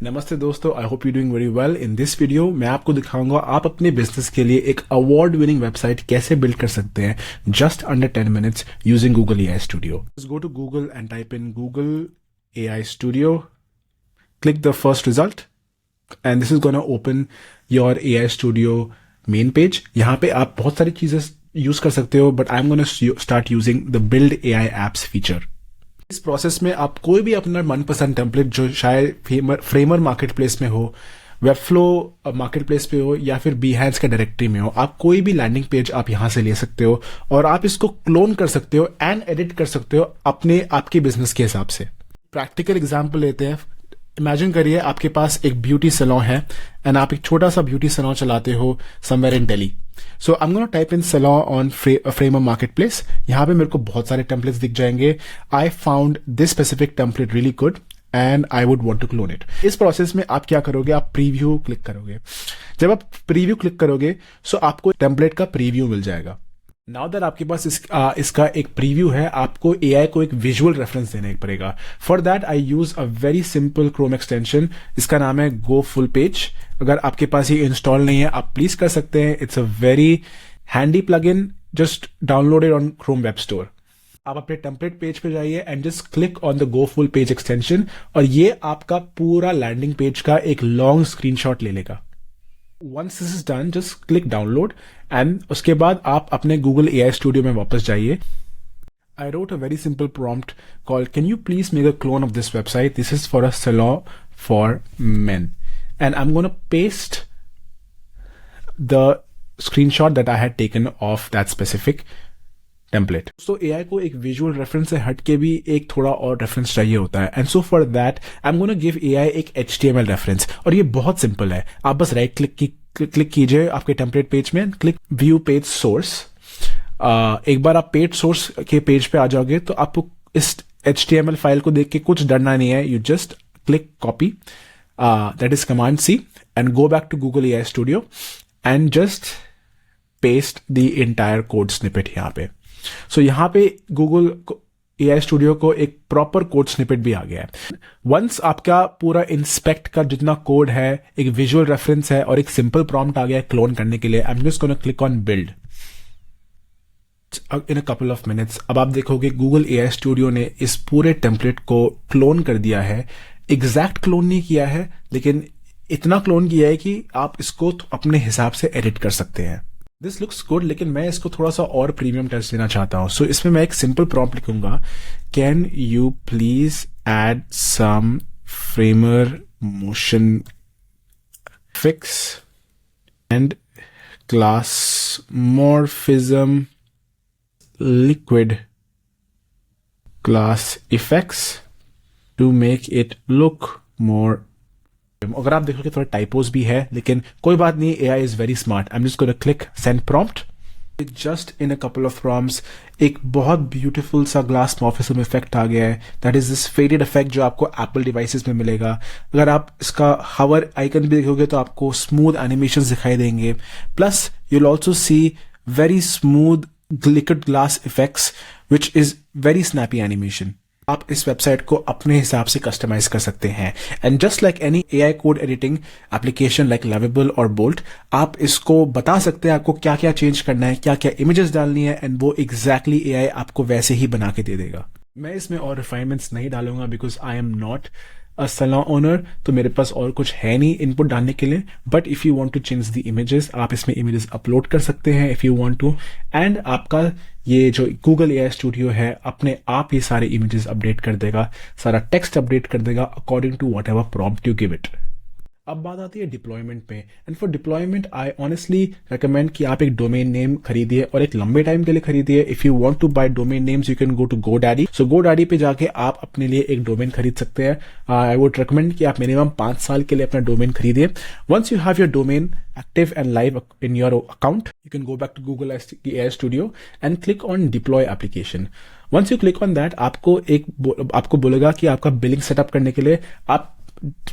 नमस्ते दोस्तों, I hope you doing very well. In this video मैं आपको दिखाऊंगा आप अपने बिजनेस के लिए एक अवार्ड विनिंग वेबसाइट कैसे बिल्ड कर सकते हैं just under 10 minutes using Google AI studio. Go to Google and type in Google AI studio, click the first result and this is going to open your AI Studio main page। यहाँ पे आप बहुत सारी चीजें use कर सकते हो, but I am gonna start using the build AI apps feature. इस प्रोसेस में आप कोई भी अपना मनपसंद टेम्पलेट जो शायद फ्रेमर मार्केट प्लेस में हो, वेबफ्लो मार्केट प्लेस पे हो या फिर Behance के डायरेक्टरी में हो, आप कोई भी लैंडिंग पेज आप यहाँ से ले सकते हो और आप इसको क्लोन कर सकते हो एंड एडिट कर सकते हो अपने आपके बिजनेस के हिसाब से। प्रैक्टिकल एग्जाम्पल लेते हैं। इमेजिन करिए आपके पास एक ब्यूटी सैलून है एंड आप एक छोटा सा ब्यूटी सैलून चलाते हो somewhere in Delhi. So I am gonna type in salon on Framer marketplace. यहाँ पे मेरे को बहुत सारे टेम्पलेट्स दिख जाएंगे। I found this specific template really good and I would want to clone it. इस प्रोसेस में आप क्या करोगे, आप प्रीव्यू क्लिक करोगे। जब आप प्रीव्यू क्लिक करोगे सो आपको टेम्पलेट का प्रीव्यू मिल जाएगा। नाउ दैट आपके पास इसका एक प्रीव्यू है, आपको एआई को एक विजुअल रेफरेंस देने पड़ेगा। For that I use a very simple Chrome extension, इसका नाम है गो फुल पेज। अगर आपके पास ये इंस्टॉल नहीं है आप प्लीज कर सकते हैं। It's a very handy plugin, just downloaded on Chrome web store. आप अपने टेम्पलेट पेज पे जाइए and just click on the go full page extension और ये आपका पूरा लैंडिंग पेज का एक लॉन्ग स्क्रीनशॉट ले लेगा। Once this is done, just click download and उसके बाद आप अपने Google AI Studio में वापस जाइए। I wrote a very simple prompt called, "Can you please make a clone of this website? This is for a salon for men." And I'm going to paste the screenshot that I had taken of that specific template. तो AI को एक visual reference से हट के भी एक थोड़ा और रेफरेंस चाहिए होता है, and so for that I am gonna give AI एक HTML रेफरेंस। और ये बहुत सिंपल है, आप बस राइट क्लिक कीजिए आपके टेम्पलेट पेज में, क्लिक व्यू पेज सोर्स। एक बार आप पेज सोर्स के पेज पे आ जाओगे तो आपको इस HTML फाइल को देख के कुछ डरना नहीं है। You just click copy, that is command C, and go back to Google AI studio and just paste the entire code snippet यहाँ पे। सो यहाँ पे गूगल AI स्टूडियो को एक प्रॉपर कोड स्निपेट भी आ गया है। वंस आपका पूरा इंस्पेक्ट का जितना कोड है, एक विजुअल रेफरेंस है और एक सिंपल प्रॉम्प्ट आ गया है क्लोन करने के लिए, I am just gonna click on build in a couple of minutes. अब आप देखोगे गूगल AI स्टूडियो ने इस पूरे टेम्पलेट को क्लोन कर दिया है। एग्जैक्ट क्लोन नहीं किया है, लेकिन इतना क्लोन किया है कि आप इसको अपने हिसाब से एडिट कर सकते हैं। दिस लुक्स गुड, लेकिन मैं इसको थोड़ा सा और प्रीमियम टच देना चाहता हूं। सो इसमें मैं एक सिंपल प्रॉम्प्ट लिखूंगा, can you please add some Framer motion fix and class morphism liquid class effects to make it look more. अगर आप देखोगे थोड़ा टाइपोज भी है, लेकिन कोई बात नहीं, AI is very smart. I am just gonna click send prompt. Just in a couple of prompts एक बहुत ब्यूटीफुल सा ग्लास मॉर्फिज्म इफेक्ट आ गया है। That is this faded effect जो आपको एप्पल डिवाइसेस में मिलेगा। अगर आप इसका हवर आइकन भी देखोगे तो आपको स्मूथ एनिमेशंस दिखाई देंगे। Plus you will also C very smooth liquid glass effects which is very snappy animation. आप इस वेबसाइट को अपने हिसाब से कस्टमाइज कर सकते हैं। And just like any AI code editing application like Lovable और Bolt, आप इसको बता सकते हैं आपको क्या क्या चेंज करना है, क्या क्या इमेजेस डालनी है, एंड वो एग्जैक्टली AI आपको वैसे ही बना के दे देगा। मैं इसमें और रिफाइनमेंट्स नहीं डालूंगा because I am not a salon owner, तो मेरे पास और कुछ है नहीं इनपुट डालने के लिए। But if you want to change the images, आप इसमें इमेजेस अपलोड कर सकते हैं if you want to, and आपका ये जो गूगल AI स्टूडियो है अपने आप ये सारे इमेजेस अपडेट कर देगा, सारा टेक्स्ट अपडेट कर देगा according to whatever prompt you give it. अब बात आती है डिप्लॉयमेंट पे, and for deployment I honestly recommend कि आप एक डोमेन नेम खरीदिए और एक लंबे टाइम के लिए खरीदिए। If you want to buy domain names you can go to GoDaddy। So GoDaddy पे जाके आप अपने लिए एक डोमेन खरीद सकते हैं। आई वुड रिकमेंड कि आप मिनिमम 5 साल के लिए अपना डोमेन खरीदिए। Once you have your domain active and live in your account, you can go back to Google AI Studio and click on deploy application. Once you click on that, आपको बोलेगा कि आपका billing setup करने के लिए आप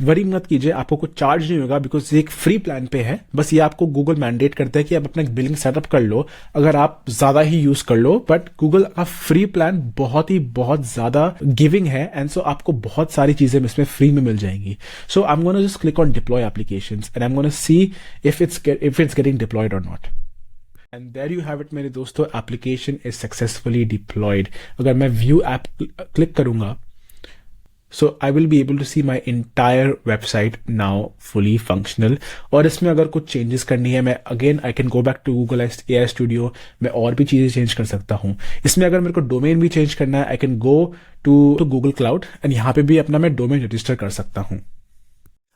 worry मत कीजिए, आपको कुछ चार्ज नहीं होगा बिकॉज ये एक फ्री प्लान पे है। बस ये आपको गूगल मैंडेट करता है कि आप अपना बिलिंग सेटअप कर लो अगर आप ज्यादा ही यूज कर लो, बट गूगल का फ्री प्लान बहुत ज्यादा गिविंग है, एंड सो आपको बहुत सारी चीजें इसमें फ्री में मिल जाएंगी। So I am gonna just click on deploy applications and I am gonna see if it's getting deployed और not. And there you have it मेरे दोस्तों, एप्लीकेशन इज सक्सेसफुली डिप्लॉयड। अगर मैं व्यू ऐप क्लिक करूंगा, so I will be able to see my entire website now fully functional. और इसमें अगर कुछ चेंजेस करनी है, मैं again I can go back to Google AI studio, मैं और भी चीजें चेंज कर सकता हूँ। इसमें अगर मेरे को डोमेन भी चेंज करना है, I can go to Google cloud and यहाँ पे भी अपना मैं डोमेन रजिस्टर कर सकता हूँ।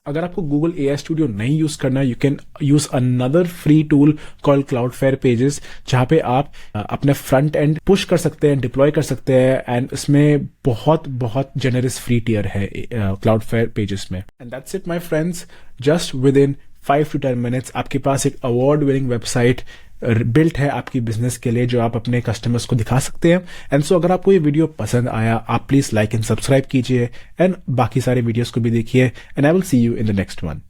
अगर आपको गूगल AI स्टूडियो नहीं यूज करना, you can use another free tool called Cloudflare pages, जहां पे आप अपने फ्रंट एंड पुश कर सकते हैं, डिप्लॉय कर सकते हैं, एंड इसमें बहुत जेनरस फ्री टियर है क्लाउडफेयर पेजेस में। And that's it my friends, just with in 5 to 10 minutes आपके पास एक अवार्ड विनिंग वेबसाइट बिल्ट है आपकी बिजनेस के लिए, जो आप अपने कस्टमर्स को दिखा सकते हैं। एंड सो अगर आपको ये वीडियो पसंद आया, आप प्लीज लाइक एंड सब्सक्राइब कीजिए एंड बाकी सारे वीडियोस को भी देखिए, and I will see you in the next one.